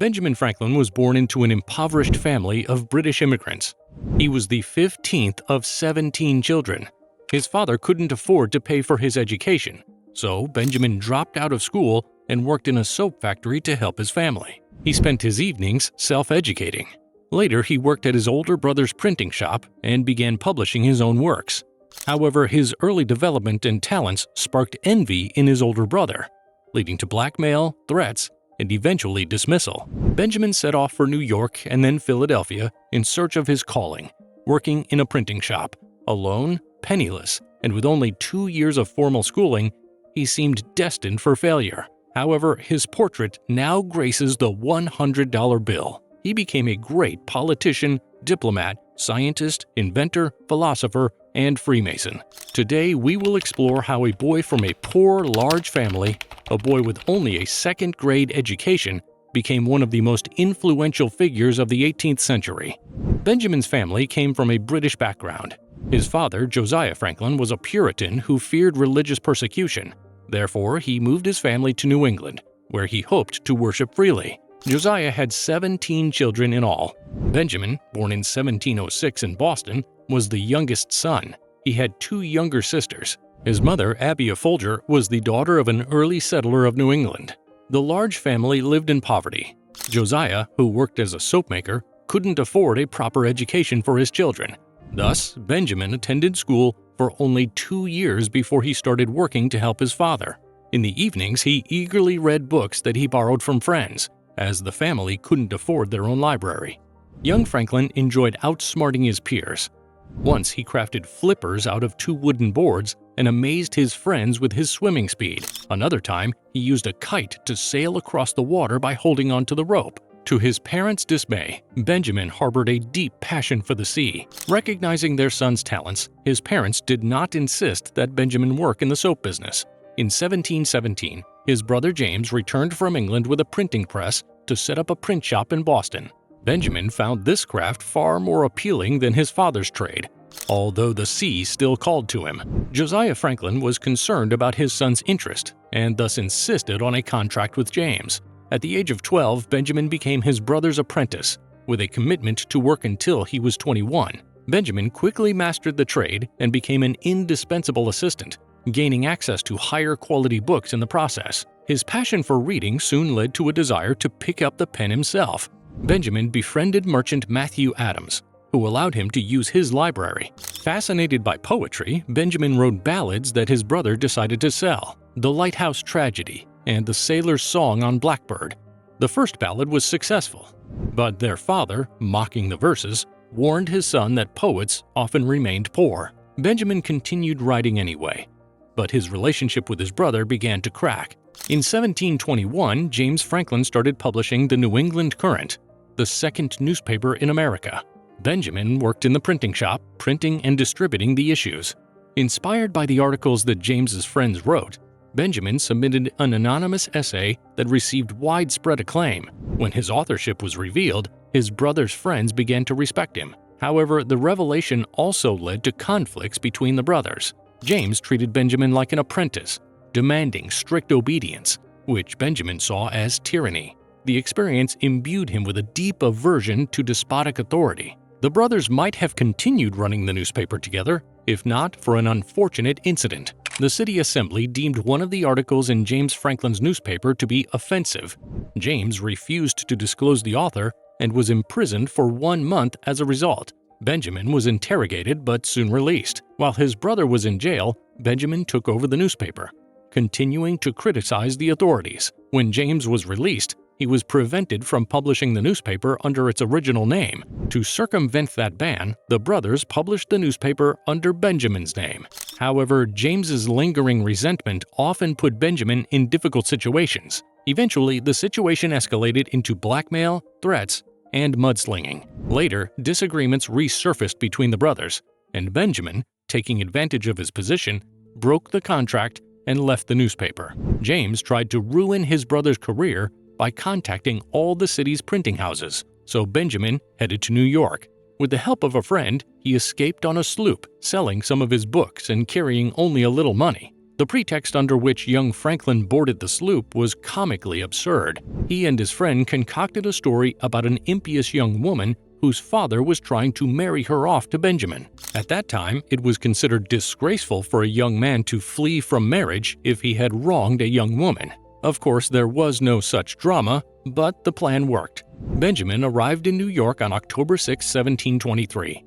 Benjamin Franklin was born into an impoverished family of British immigrants. He was the 15th of 17 children. His father couldn't afford to pay for his education, so Benjamin dropped out of school and worked in a soap factory to help his family. He spent his evenings self-educating. Later, he worked at his older brother's printing shop and began publishing his own works. However, his early development and talents sparked envy in his older brother, leading to blackmail, threats, and eventually dismissal. Benjamin set off for New York and then Philadelphia in search of his calling, working in a printing shop. Alone, penniless, and with only 2 years of formal schooling, he seemed destined for failure. However, his portrait now graces the $100 bill. He became a great politician, diplomat, scientist, inventor, philosopher, and Freemason. Today, we will explore how a boy from a poor, large family, a boy with only a second-grade education, became one of the most influential figures of the 18th century. Benjamin's family came from a British background. His father, Josiah Franklin, was a Puritan who feared religious persecution. Therefore, he moved his family to New England, where he hoped to worship freely. Josiah had 17 children in all. Benjamin, born in 1706 in Boston, was the youngest son. He had 2 younger sisters. His mother, Abiah Folger, was the daughter of an early settler of New England. The large family lived in poverty. Josiah, who worked as a soap maker, couldn't afford a proper education for his children. Thus, Benjamin attended school for only 2 years before he started working to help his father. In the evenings, he eagerly read books that he borrowed from friends, as the family couldn't afford their own library. Young Franklin enjoyed outsmarting his peers. Once he crafted flippers out of 2 wooden boards and amazed his friends with his swimming speed. Another time, he used a kite to sail across the water by holding onto the rope. To his parents' dismay, Benjamin harbored a deep passion for the sea. Recognizing their son's talents, his parents did not insist that Benjamin work in the soap business. In 1717, his brother James returned from England with a printing press to set up a print shop in Boston. Benjamin found this craft far more appealing than his father's trade, although the sea still called to him. Josiah Franklin was concerned about his son's interest and thus insisted on a contract with James. At the age of 12, Benjamin became his brother's apprentice, with a commitment to work until he was 21. Benjamin quickly mastered the trade and became an indispensable assistant, gaining access to higher quality books in the process. His passion for reading soon led to a desire to pick up the pen himself. Benjamin befriended merchant Matthew Adams, who allowed him to use his library. Fascinated by poetry, Benjamin wrote ballads that his brother decided to sell: The Lighthouse Tragedy and The Sailor's Song on Blackbird. The first ballad was successful, but their father, mocking the verses, warned his son that poets often remained poor. Benjamin continued writing anyway, but his relationship with his brother began to crack. In 1721, James Franklin started publishing the New England Courant, the second newspaper in America. Benjamin worked in the printing shop, printing and distributing the issues. Inspired by the articles that James's friends wrote, Benjamin submitted an anonymous essay that received widespread acclaim. When his authorship was revealed, his brother's friends began to respect him. However, the revelation also led to conflicts between the brothers. James treated Benjamin like an apprentice, demanding strict obedience, which Benjamin saw as tyranny. The experience imbued him with a deep aversion to despotic authority. The brothers might have continued running the newspaper together, if not for an unfortunate incident. The city assembly deemed one of the articles in James Franklin's newspaper to be offensive. James refused to disclose the author and was imprisoned for 1 month as a result. Benjamin was interrogated but soon released. While his brother was in jail, Benjamin took over the newspaper, continuing to criticize the authorities. When James was released, he was prevented from publishing the newspaper under its original name. To circumvent that ban, the brothers published the newspaper under Benjamin's name. However, James's lingering resentment often put Benjamin in difficult situations. Eventually, the situation escalated into blackmail, threats, and mudslinging. Later, disagreements resurfaced between the brothers, and Benjamin, taking advantage of his position, broke the contract and left the newspaper. James tried to ruin his brother's career by contacting all the city's printing houses, so Benjamin headed to New York. With the help of a friend, he escaped on a sloop, selling some of his books and carrying only a little money. The The pretext under which young Franklin boarded the sloop was comically absurd. He and his friend concocted a story about an impious young woman whose father was trying to marry her off to Benjamin. At that time, it was considered disgraceful for a young man to flee from marriage if he had wronged a young woman. Of course, there was no such drama, but the plan worked. Benjamin arrived in New York on October 6, 1723.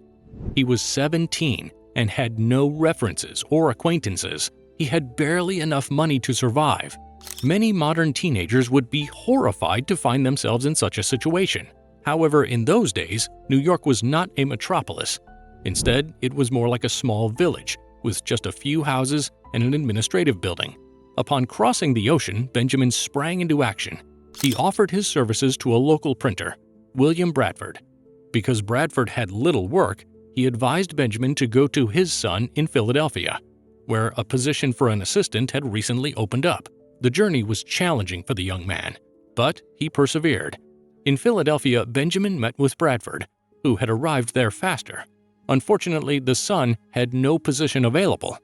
He was 17 and had no references or acquaintances. He had barely enough money to survive. Many modern teenagers would be horrified to find themselves in such a situation. However, in those days, New York was not a metropolis. Instead, it was more like a small village, with just a few houses and an administrative building. Upon crossing the ocean, Benjamin sprang into action. He offered his services to a local printer, William Bradford. Because Bradford had little work, he advised Benjamin to go to his son in Philadelphia, where a position for an assistant had recently opened up. The journey was challenging for the young man, but he persevered. In Philadelphia, Benjamin met with Bradford, who had arrived there faster. Unfortunately, the son had no position available,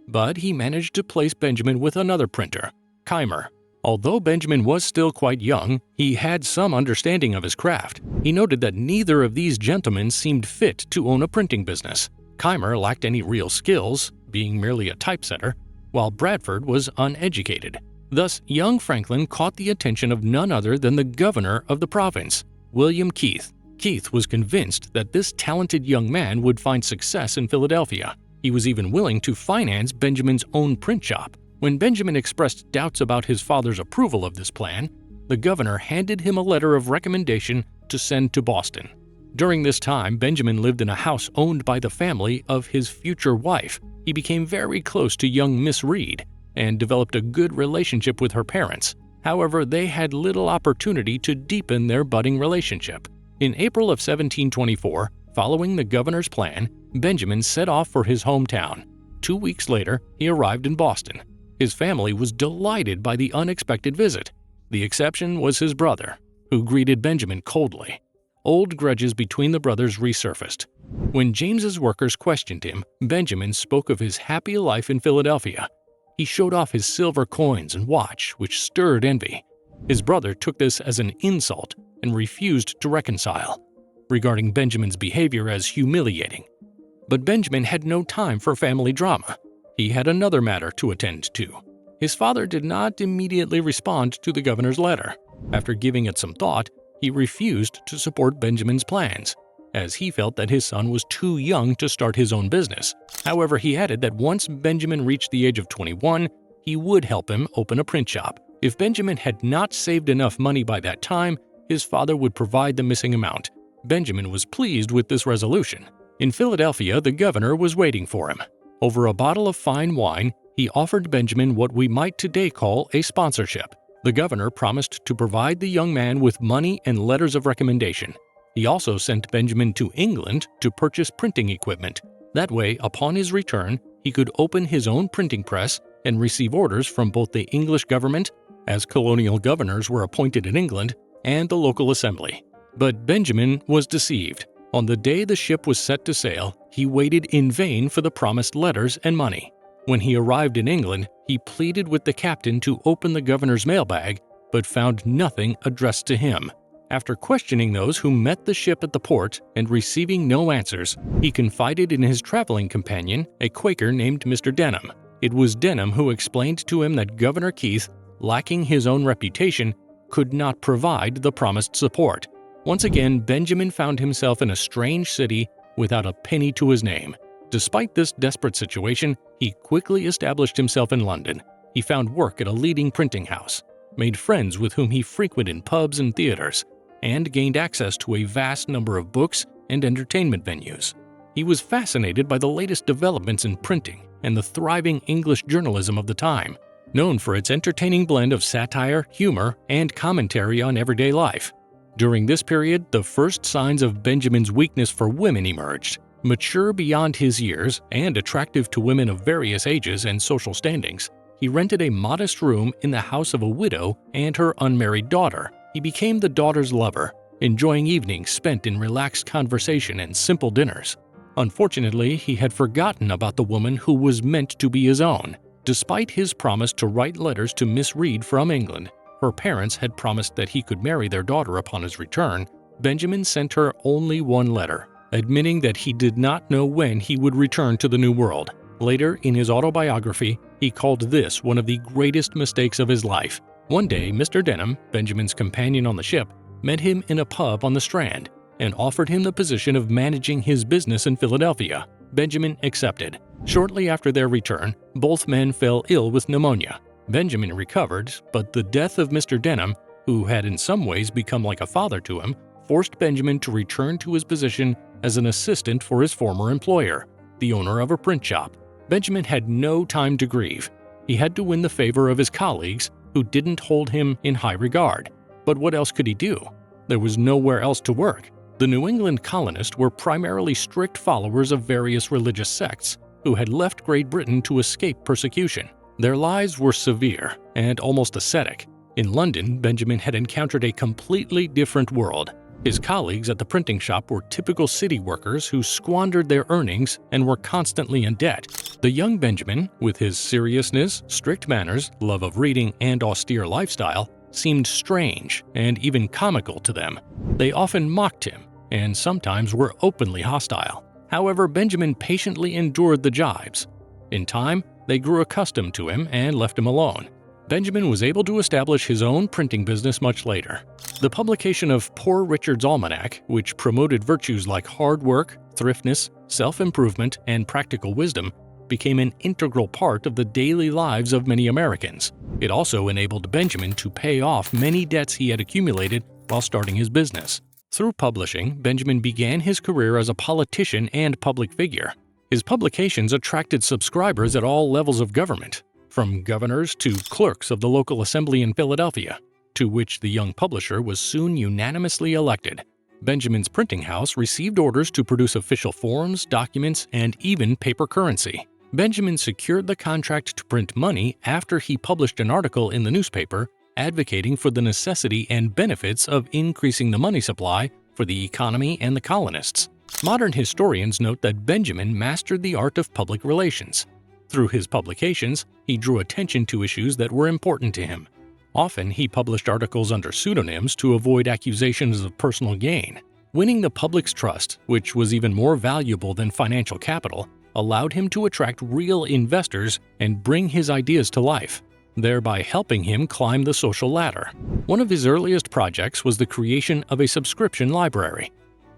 but he managed to place Benjamin with another printer, Keimer. Although Benjamin was still quite young, he had some understanding of his craft. He noted that neither of these gentlemen seemed fit to own a printing business. Keimer lacked any real skills, being merely a typesetter, while Bradford was uneducated. Thus, young Franklin caught the attention of none other than the governor of the province, William Keith. Keith was convinced that this talented young man would find success in Philadelphia. He was even willing to finance Benjamin's own print shop. When Benjamin expressed doubts about his father's approval of this plan, the governor handed him a letter of recommendation to send to Boston. During this time, Benjamin lived in a house owned by the family of his future wife. He became very close to young Miss Reed and developed a good relationship with her parents. However, they had little opportunity to deepen their budding relationship. In April of 1724, following the governor's plan, Benjamin set off for his hometown. 2 weeks later, he arrived in Boston. His family was delighted by the unexpected visit. The exception was his brother, who greeted Benjamin coldly. Old grudges between the brothers resurfaced. When James's workers questioned him, Benjamin spoke of his happy life in Philadelphia. He showed off his silver coins and watch, which stirred envy. His brother took this as an insult and refused to reconcile, regarding Benjamin's behavior as humiliating. But Benjamin had no time for family drama. He had another matter to attend to. His father did not immediately respond to the governor's letter. After giving it some thought, he refused to support Benjamin's plans, as he felt that his son was too young to start his own business. However, he added that once Benjamin reached the age of 21, he would help him open a print shop. If Benjamin had not saved enough money by that time, his father would provide the missing amount. Benjamin was pleased with this resolution. In Philadelphia, the governor was waiting for him. Over a bottle of fine wine, he offered Benjamin what we might today call a sponsorship. The governor promised to provide the young man with money and letters of recommendation. He also sent Benjamin to England to purchase printing equipment. That way, upon his return, he could open his own printing press and receive orders from both the English government, as colonial governors were appointed in England, and the local assembly. But Benjamin was deceived. On the day the ship was set to sail, he waited in vain for the promised letters and money. When he arrived in England, he pleaded with the captain to open the governor's mailbag, but found nothing addressed to him. After questioning those who met the ship at the port and receiving no answers, he confided in his traveling companion, a Quaker named Mr Denham. It was Denham who explained to him that Governor Keith, lacking his own reputation, could not provide the promised support. Once again, Benjamin found himself in a strange city without a penny to his name. Despite this desperate situation, he quickly established himself in London. He found work at a leading printing house, made friends with whom he frequented pubs and theaters, and gained access to a vast number of books and entertainment venues. He was fascinated by the latest developments in printing and the thriving English journalism of the time, known for its entertaining blend of satire, humor, and commentary on everyday life. During this period, the first signs of Benjamin's weakness for women emerged. Mature beyond his years and attractive to women of various ages and social standings, he rented a modest room in the house of a widow and her unmarried daughter. He became the daughter's lover, enjoying evenings spent in relaxed conversation and simple dinners. Unfortunately, he had forgotten about the woman who was meant to be his own. Despite his promise to write letters to Miss Reed from England, her parents had promised that he could marry their daughter upon his return. Benjamin sent her only one letter, admitting that he did not know when he would return to the New World. Later, in his autobiography, he called this one of the greatest mistakes of his life. One day, Mr. Denham, Benjamin's companion on the ship, met him in a pub on the Strand and offered him the position of managing his business in Philadelphia. Benjamin accepted. Shortly after their return, both men fell ill with pneumonia. Benjamin recovered, but the death of Mr. Denham, who had in some ways become like a father to him, forced Benjamin to return to his position as an assistant for his former employer, the owner of a print shop. Benjamin had no time to grieve. He had to win the favor of his colleagues, who didn't hold him in high regard. But what else could he do? There was nowhere else to work. The New England colonists were primarily strict followers of various religious sects who had left Great Britain to escape persecution. Their lives were severe and almost ascetic. In London, Benjamin had encountered a completely different world. His colleagues at the printing shop were typical city workers who squandered their earnings and were constantly in debt. The young Benjamin, with his seriousness, strict manners, love of reading, and austere lifestyle, seemed strange and even comical to them. They often mocked him and sometimes were openly hostile. However, Benjamin patiently endured the jibes. In time, they grew accustomed to him and left him alone. Benjamin was able to establish his own printing business much later. The publication of Poor Richard's Almanac, which promoted virtues like hard work, thriftness, self-improvement, and practical wisdom, became an integral part of the daily lives of many Americans. It also enabled Benjamin to pay off many debts he had accumulated while starting his business. Through publishing, Benjamin began his career as a politician and public figure. His publications attracted subscribers at all levels of government, from governors to clerks of the local assembly in Philadelphia, to which the young publisher was soon unanimously elected. Benjamin's printing house received orders to produce official forms, documents, and even paper currency. Benjamin secured the contract to print money after he published an article in the newspaper advocating for the necessity and benefits of increasing the money supply for the economy and the colonists. Modern historians note that Benjamin mastered the art of public relations. Through his publications, he drew attention to issues that were important to him. Often, he published articles under pseudonyms to avoid accusations of personal gain. Winning the public's trust, which was even more valuable than financial capital, allowed him to attract real investors and bring his ideas to life, thereby helping him climb the social ladder. One of his earliest projects was the creation of a subscription library.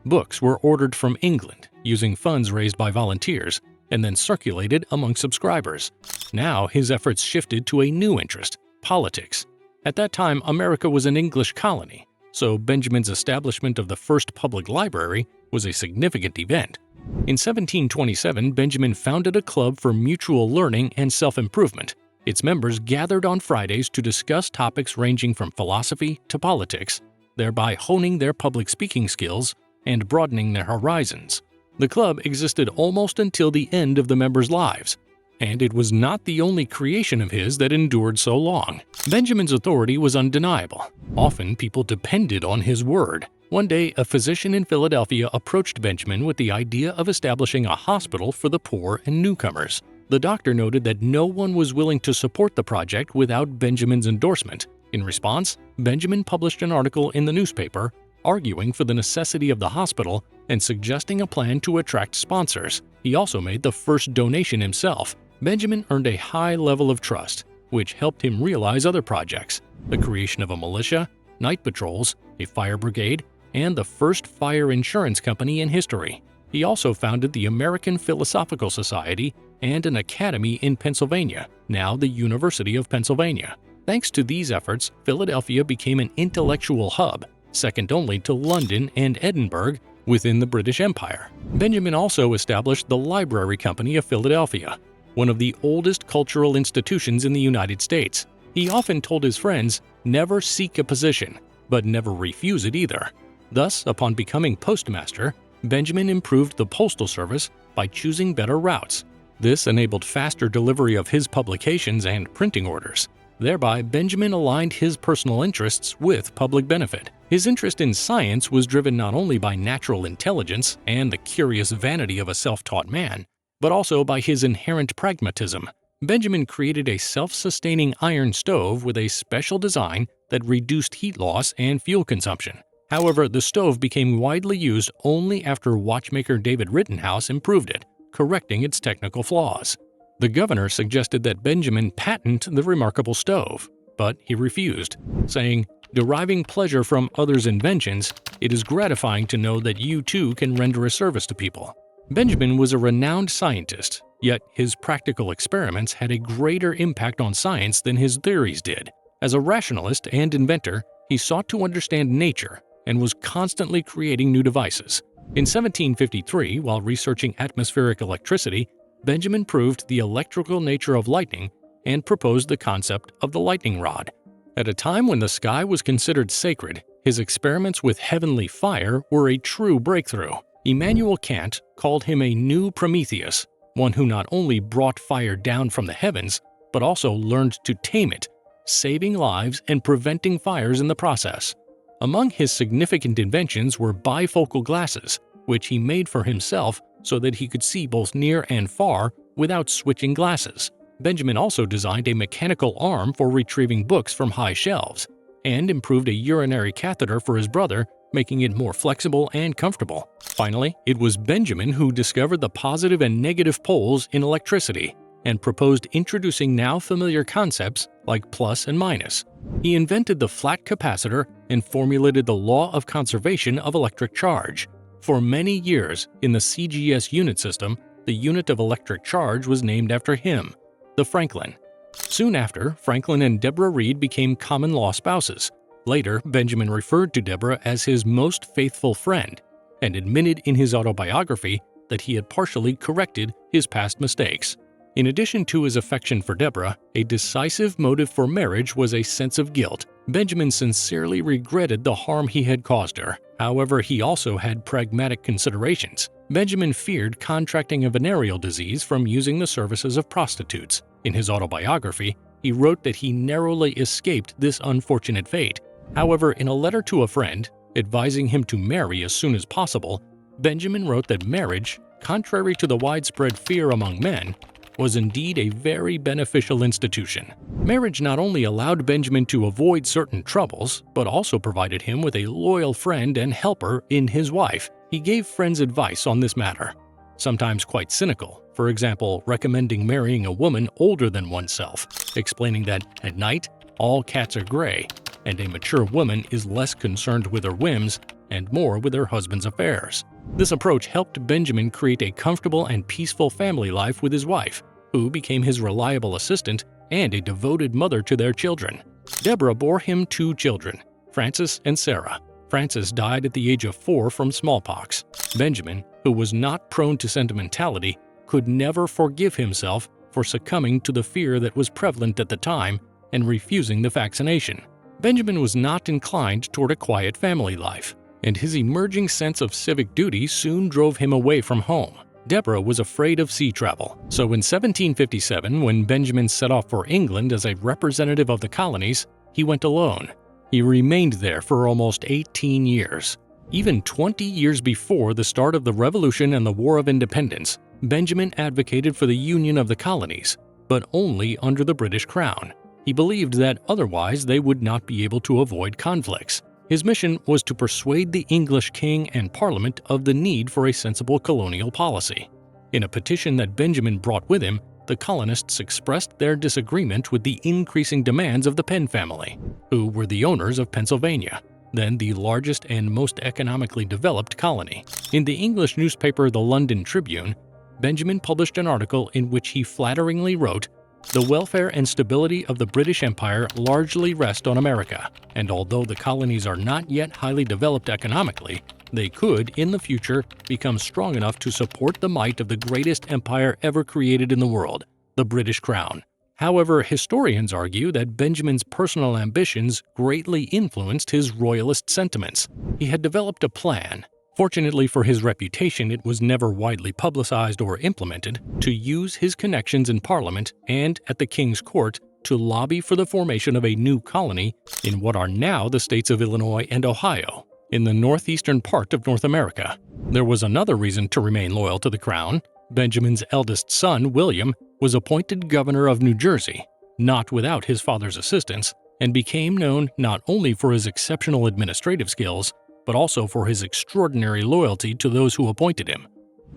Books were ordered from England using funds raised by volunteers and then circulated among subscribers. Now his efforts shifted to a new interest, politics. At that time, America was an English colony, so Benjamin's establishment of the first public library was a significant event. In 1727, Benjamin founded a club for mutual learning and self-improvement. Its members gathered on Fridays to discuss topics ranging from philosophy to politics, thereby honing their public speaking skills and broadening their horizons. The club existed almost until the end of the members' lives, and it was not the only creation of his that endured so long. Benjamin's authority was undeniable. Often people depended on his word. One day, a physician in Philadelphia approached Benjamin with the idea of establishing a hospital for the poor and newcomers. The doctor noted that no one was willing to support the project without Benjamin's endorsement. In response, Benjamin published an article in the newspaper arguing for the necessity of the hospital and suggesting a plan to attract sponsors. He also made the first donation himself. Benjamin earned a high level of trust, which helped him realize other projects: the creation of a militia, night patrols, a fire brigade, and the first fire insurance company in history. He also founded the American Philosophical Society and an academy in Pennsylvania, now the University of Pennsylvania. Thanks to these efforts, Philadelphia became an intellectual hub, second only to London and Edinburgh within the British Empire. Benjamin also established the Library Company of Philadelphia, one of the oldest cultural institutions in the United States. He often told his friends, "Never seek a position, but never refuse it either." Thus, upon becoming postmaster, Benjamin improved the postal service by choosing better routes. This enabled faster delivery of his publications and printing orders. Thereby, Benjamin aligned his personal interests with public benefit. His interest in science was driven not only by natural intelligence and the curious vanity of a self-taught man, but also by his inherent pragmatism. Benjamin created a self-sustaining iron stove with a special design that reduced heat loss and fuel consumption. However, the stove became widely used only after watchmaker David Rittenhouse improved it, correcting its technical flaws. The governor suggested that Benjamin patent the remarkable stove, but he refused, saying, "Deriving pleasure from others' inventions, it is gratifying to know that you too can render a service to people." Benjamin was a renowned scientist, yet his practical experiments had a greater impact on science than his theories did. As a rationalist and inventor, he sought to understand nature and was constantly creating new devices. In 1753, while researching atmospheric electricity, Benjamin proved the electrical nature of lightning and proposed the concept of the lightning rod. At a time when the sky was considered sacred, his experiments with heavenly fire were a true breakthrough. Immanuel Kant called him a new Prometheus, one who not only brought fire down from the heavens, but also learned to tame it, saving lives and preventing fires in the process. Among his significant inventions were bifocal glasses, which he made for himself so that he could see both near and far without switching glasses. Benjamin also designed a mechanical arm for retrieving books from high shelves, and improved a urinary catheter for his brother, making it more flexible and comfortable. Finally, it was Benjamin who discovered the positive and negative poles in electricity and proposed introducing now familiar concepts like plus and minus. He invented the flat capacitor and formulated the law of conservation of electric charge. For many years, in the CGS unit system, the unit of electric charge was named after him, the Franklin. Soon after, Franklin and Deborah Reed became common-law spouses. Later, Benjamin referred to Deborah as his most faithful friend and admitted in his autobiography that he had partially corrected his past mistakes. In addition to his affection for Deborah, a decisive motive for marriage was a sense of guilt. Benjamin sincerely regretted the harm he had caused her. However, he also had pragmatic considerations. Benjamin feared contracting a venereal disease from using the services of prostitutes. In his autobiography, he wrote that he narrowly escaped this unfortunate fate. However, in a letter to a friend, advising him to marry as soon as possible, Benjamin wrote that marriage, contrary to the widespread fear among men, was indeed a very beneficial institution. Marriage not only allowed Benjamin to avoid certain troubles, but also provided him with a loyal friend and helper in his wife. He gave friends advice on this matter, sometimes quite cynical, for example, recommending marrying a woman older than oneself, explaining that at night, all cats are gray, and a mature woman is less concerned with her whims and more with her husband's affairs. This approach helped Benjamin create a comfortable and peaceful family life with his wife, who became his reliable assistant and a devoted mother to their children. Deborah bore him 2 children, Francis and Sarah. Francis died at the age of 4 from smallpox. Benjamin, who was not prone to sentimentality, could never forgive himself for succumbing to the fear that was prevalent at the time and refusing the vaccination. Benjamin was not inclined toward a quiet family life, and his emerging sense of civic duty soon drove him away from home. Deborah was afraid of sea travel, so in 1757, when Benjamin set off for England as a representative of the colonies, he went alone. He remained there for almost 18 years. Even 20 years before the start of the Revolution and the War of Independence, Benjamin advocated for the union of the colonies, but only under the British Crown. He believed that otherwise they would not be able to avoid conflicts. His mission was to persuade the English king and Parliament of the need for a sensible colonial policy. In a petition that Benjamin brought with him, the colonists expressed their disagreement with the increasing demands of the Penn family, who were the owners of Pennsylvania, then the largest and most economically developed colony. In the English newspaper The London Tribune, Benjamin published an article in which he flatteringly wrote, "The welfare and stability of the British Empire largely rest on America, and although the colonies are not yet highly developed economically, they could, in the future, become strong enough to support the might of the greatest empire ever created in the world, the British Crown." However, historians argue that Benjamin's personal ambitions greatly influenced his royalist sentiments. He had developed a plan. Fortunately for his reputation, it was never widely publicized or implemented, to use his connections in Parliament and at the King's Court to lobby for the formation of a new colony in what are now the states of Illinois and Ohio, in the northeastern part of North America. There was another reason to remain loyal to the crown. Benjamin's eldest son, William, was appointed governor of New Jersey, not without his father's assistance, and became known not only for his exceptional administrative skills, but also for his extraordinary loyalty to those who appointed him.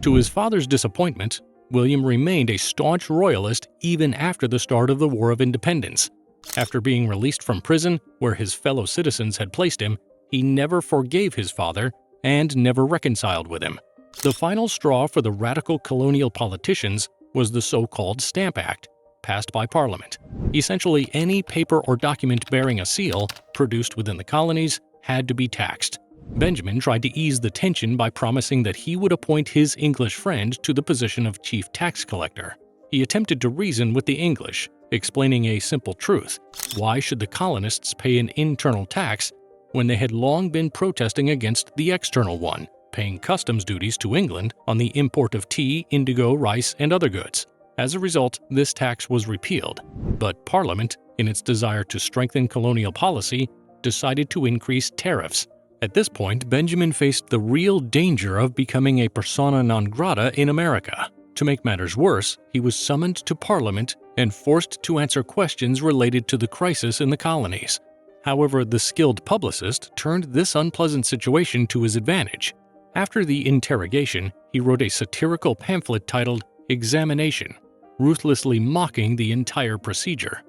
To his father's disappointment, William remained a staunch royalist even after the start of the War of Independence. After being released from prison, where his fellow citizens had placed him, he never forgave his father and never reconciled with him. The final straw for the radical colonial politicians was the so-called Stamp Act, passed by Parliament. Essentially, any paper or document bearing a seal produced within the colonies had to be taxed. Benjamin tried to ease the tension by promising that he would appoint his English friend to the position of chief tax collector. He attempted to reason with the English, explaining a simple truth: why should the colonists pay an internal tax when they had long been protesting against the external one, paying customs duties to England on the import of tea, indigo, rice, and other goods? As a result, this tax was repealed, but Parliament, in its desire to strengthen colonial policy, decided to increase tariffs. At this point, Benjamin faced the real danger of becoming a persona non grata in America. To make matters worse, he was summoned to Parliament and forced to answer questions related to the crisis in the colonies. However, the skilled publicist turned this unpleasant situation to his advantage. After the interrogation, he wrote a satirical pamphlet titled Examination, ruthlessly mocking the entire procedure,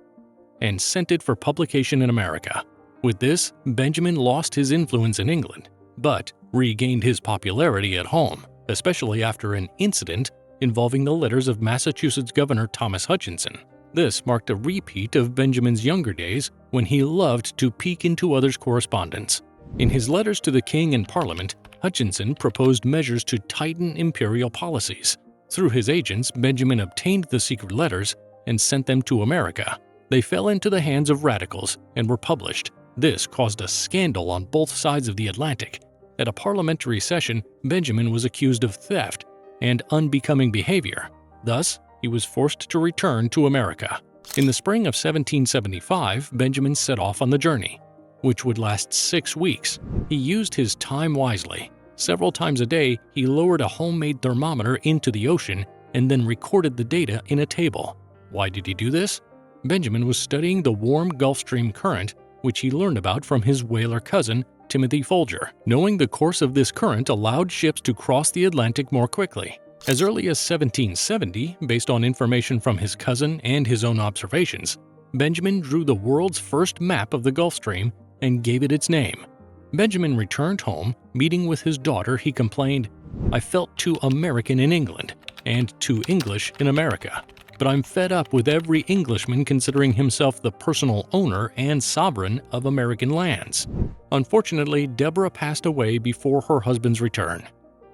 and sent it for publication in America. With this, Benjamin lost his influence in England, but regained his popularity at home, especially after an incident involving the letters of Massachusetts Governor Thomas Hutchinson. This marked a repeat of Benjamin's younger days when he loved to peek into others' correspondence. In his letters to the king and Parliament, Hutchinson proposed measures to tighten imperial policies. Through his agents, Benjamin obtained the secret letters and sent them to America. They fell into the hands of radicals and were published. This caused a scandal on both sides of the Atlantic. At a parliamentary session, Benjamin was accused of theft and unbecoming behavior. Thus, he was forced to return to America. In the spring of 1775, Benjamin set off on the journey, which would last 6 weeks. He used his time wisely. Several times a day, he lowered a homemade thermometer into the ocean and then recorded the data in a table. Why did he do this? Benjamin was studying the warm Gulf Stream current, which he learned about from his whaler cousin, Timothy Folger. Knowing the course of this current allowed ships to cross the Atlantic more quickly. As early as 1770, based on information from his cousin and his own observations, Benjamin drew the world's first map of the Gulf Stream and gave it its name. Benjamin returned home. Meeting with his daughter, he complained, "I felt too American in England and too English in America. But I'm fed up with every Englishman considering himself the personal owner and sovereign of American lands." Unfortunately, Deborah passed away before her husband's return.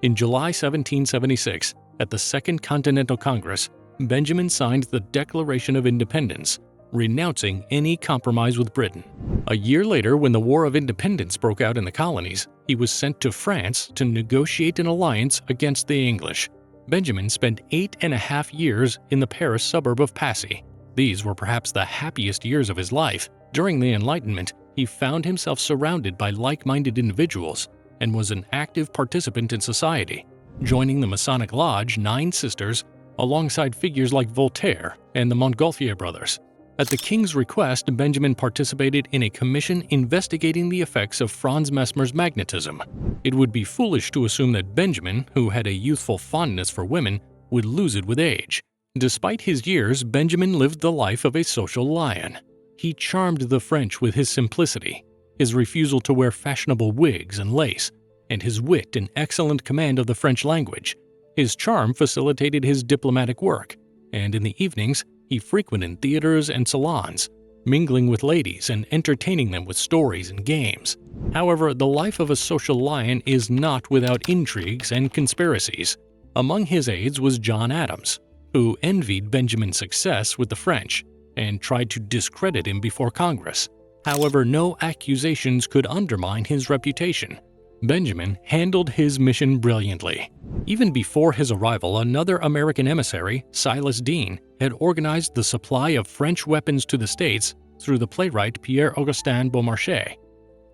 In July 1776, at the Second Continental Congress, Benjamin signed the Declaration of Independence, renouncing any compromise with Britain. A year later, when the War of Independence broke out in the colonies, he was sent to France to negotiate an alliance against the English. Benjamin spent 8.5 years in the Paris suburb of Passy. These were perhaps the happiest years of his life. During the Enlightenment, he found himself surrounded by like-minded individuals and was an active participant in society, joining the Masonic Lodge Nine Sisters alongside figures like Voltaire and the Montgolfier brothers. At the king's request, Benjamin participated in a commission investigating the effects of Franz Mesmer's magnetism. It would be foolish to assume that Benjamin, who had a youthful fondness for women, would lose it with age. Despite his years, Benjamin lived the life of a social lion. He charmed the French with his simplicity, his refusal to wear fashionable wigs and lace, and his wit and excellent command of the French language. His charm facilitated his diplomatic work, and in the evenings, he frequented theaters and salons, mingling with ladies and entertaining them with stories and games. However, the life of a social lion is not without intrigues and conspiracies. Among his aides was John Adams, who envied Benjamin's success with the French and tried to discredit him before Congress. However, no accusations could undermine his reputation. Benjamin handled his mission brilliantly. Even before his arrival, another American emissary, Silas Deane, had organized the supply of French weapons to the States through the playwright Pierre-Augustin Beaumarchais.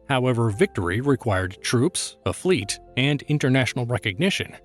However, victory required troops, a fleet, and international recognition.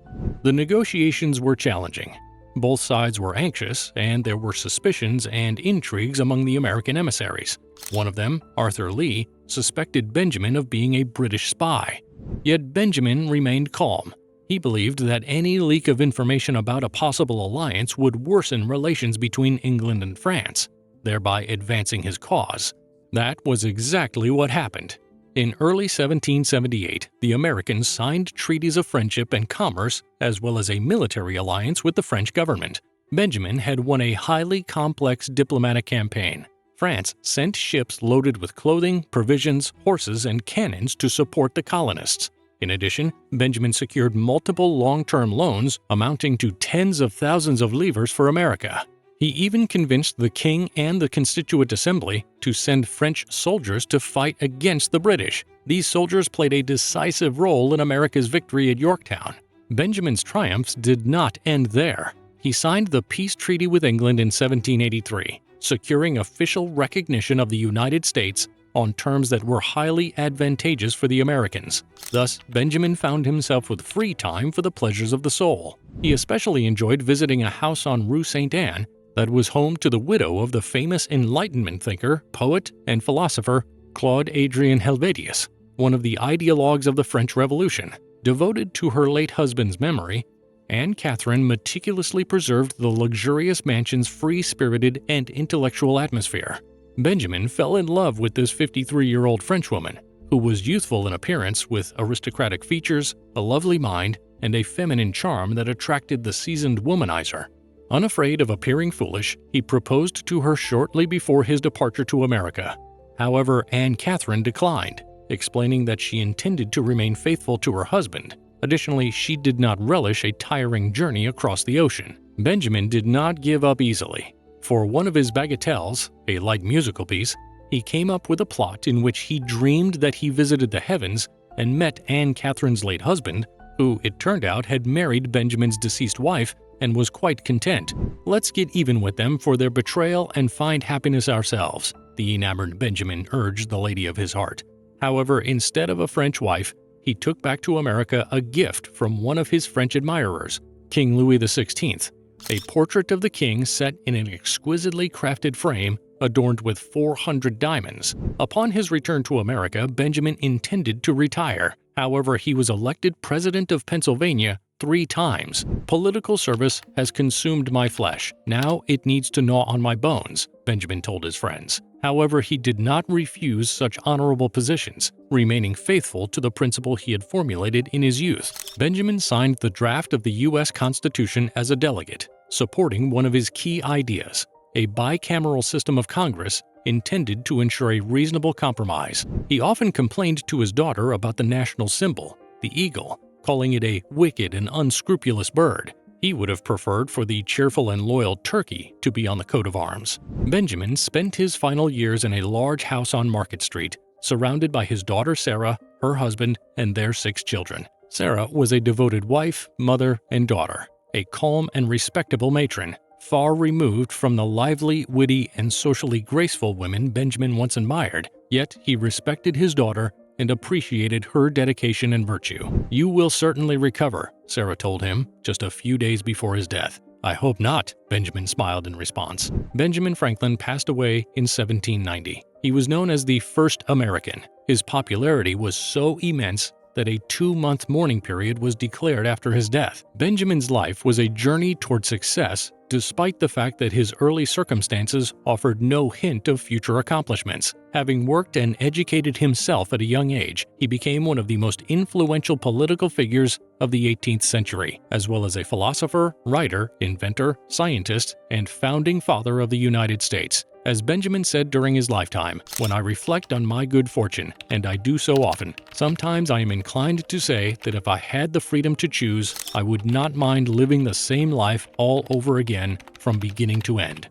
The negotiations were challenging. Both sides were anxious, and there were suspicions and intrigues among the American emissaries. One of them, Arthur Lee, suspected Benjamin of being a British spy. Yet Benjamin remained calm. He believed that any leak of information about a possible alliance would worsen relations between England and France, thereby advancing his cause. That was exactly what happened. In early 1778, the Americans signed treaties of friendship and commerce, as well as a military alliance with the French government. Benjamin had won a highly complex diplomatic campaign. France sent ships loaded with clothing, provisions, horses, and cannons to support the colonists. In addition, Benjamin secured multiple long-term loans amounting to tens of thousands of livres for America. He even convinced the king and the Constituent Assembly to send French soldiers to fight against the British. These soldiers played a decisive role in America's victory at Yorktown. Benjamin's triumphs did not end there. He signed the peace treaty with England in 1783, securing official recognition of the United States on terms that were highly advantageous for the Americans. Thus, Benjamin found himself with free time for the pleasures of the soul. He especially enjoyed visiting a house on Rue St. Anne that was home to the widow of the famous Enlightenment thinker, poet, and philosopher Claude-Adrien Helvétius, one of the ideologues of the French Revolution. Devoted to her late husband's memory, Anne Catherine meticulously preserved the luxurious mansion's free-spirited and intellectual atmosphere. Benjamin fell in love with this 53-year-old Frenchwoman, who was youthful in appearance with aristocratic features, a lovely mind, and a feminine charm that attracted the seasoned womanizer. Unafraid of appearing foolish, he proposed to her shortly before his departure to America. However, Anne Catherine declined, explaining that she intended to remain faithful to her husband. Additionally, she did not relish a tiring journey across the ocean. Benjamin did not give up easily. For one of his bagatelles, a light musical piece, he came up with a plot in which he dreamed that he visited the heavens and met Anne Catherine's late husband, who, it turned out, had married Benjamin's deceased wife and was quite content. "Let's get even with them for their betrayal and find happiness ourselves," the enamored Benjamin urged the lady of his heart. However, instead of a French wife, he took back to America a gift from one of his French admirers, King Louis XVI, a portrait of the king set in an exquisitely crafted frame adorned with 400 diamonds. Upon his return to America, Benjamin intended to retire. However, he was elected president of Pennsylvania 3 times. "Political service has consumed my flesh. Now it needs to gnaw on my bones," Benjamin told his friends. However, he did not refuse such honorable positions, remaining faithful to the principle he had formulated in his youth. Benjamin signed the draft of the U.S. Constitution as a delegate, supporting one of his key ideas, a bicameral system of Congress intended to ensure a reasonable compromise. He often complained to his daughter about the national symbol, the eagle, calling it a wicked and unscrupulous bird. He would have preferred for the cheerful and loyal turkey to be on the coat of arms. Benjamin spent his final years in a large house on Market Street, surrounded by his daughter Sarah, her husband, and their 6 children. Sarah was a devoted wife, mother, and daughter, a calm and respectable matron, far removed from the lively, witty, and socially graceful women Benjamin once admired. Yet he respected his daughter and appreciated her dedication and virtue. "You will certainly recover," Sarah told him just a few days before his death. "I hope not," Benjamin smiled in response. Benjamin Franklin passed away in 1790. He was known as the first American. His popularity was so immense that a 2-month mourning period was declared after his death. Benjamin's life was a journey toward success, despite the fact that his early circumstances offered no hint of future accomplishments. Having worked and educated himself at a young age, he became one of the most influential political figures of the 18th century, as well as a philosopher, writer, inventor, scientist, and founding father of the United States. As Benjamin said during his lifetime, "When I reflect on my good fortune, and I do so often, sometimes I am inclined to say that if I had the freedom to choose, I would not mind living the same life all over again from beginning to end."